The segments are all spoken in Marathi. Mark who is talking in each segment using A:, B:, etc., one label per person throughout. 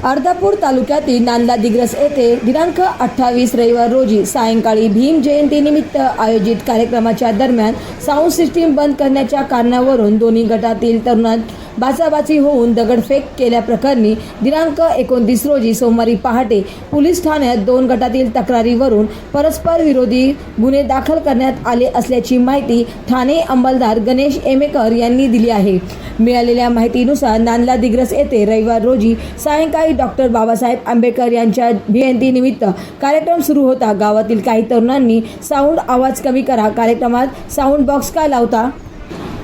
A: अर्धापूर तालुक्यातील नांदला दिग्रस येथे दिनांक 28 रविवार रोजी सायंकाळी भीम जयंतीनिमित्त आयोजित कार्यक्रमाच्या दरम्यान साऊंड सिस्टीम बंद करण्याच्या कारणावरून दोन्ही गटातील तरुणांत बाचाबाची होऊन दगडफेक केल्याप्रकरणी दिनांक 29 रोजी सोमवारी पहाटे पोलीस ठाण्यात दोन गटातील तक्रारीवरून परस्पर विरोधी गुन्हे दाखल करण्यात आले असल्याची माहिती ठाणे अंमलदार गणेश एमेकर यांनी दिली आहे। मिळालेल्या माहितीनुसार नांदला दिग्रस येथे रविवार रोजी सायंकाळी डॉक्टर बाबासाहेब आंबेडकर यांच्या जयंतीनिमित्त कार्यक्रम सुरू होता। गावातील काही तरुणांनी साऊंड आवाज कमी करा, कार्यक्रमात साऊंड बॉक्स का लावता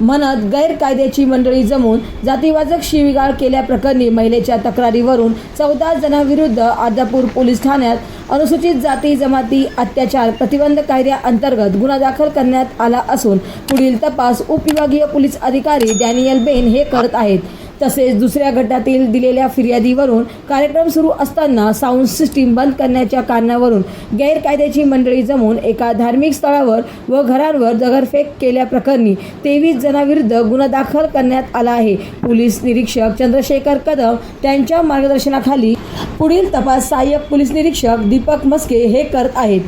A: म्हणत गैरकायद्याची मंडळी जमून जातीवाचक शिवीगाळ केल्याप्रकरणी महिलेच्या तक्रारीवरून 14 जणांविरुद्ध अर्धापूर पोलीस ठाण्यात अनुसूचित जाती जमाती अत्याचार प्रतिबंध कायद्याअंतर्गत गुन्हा दाखल करण्यात आला असून पुढील तपास उपविभागीय पोलीस अधिकारी डॅनियल बेन हे करत आहेत। तसेच दुसऱ्या गटातील दिलेल्या फिर्यादीवरून कार्यक्रम सुरू असताना साऊंड सिस्टीम बंद करण्याच्या कारणावरून गैरकायद्याची मंडळी जमून एका धार्मिक स्थळावर व घरांवर दगडफेक केल्याप्रकरणी 23 जणांविरुद्ध गुन्हा दाखल करण्यात आला आहे। पोलीस निरीक्षक चंद्रशेखर कदम त्यांच्या मार्गदर्शनाखाली पुढील तपास सहाय्यक पोलीस निरीक्षक दीपक मस्के हे करत आहेत।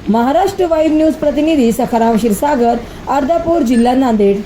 A: महाराष्ट्र वाईब न्यूज प्रतिनिधी सखाराम क्षीरसागर, अर्धापूर, जिल्हा नांदेड।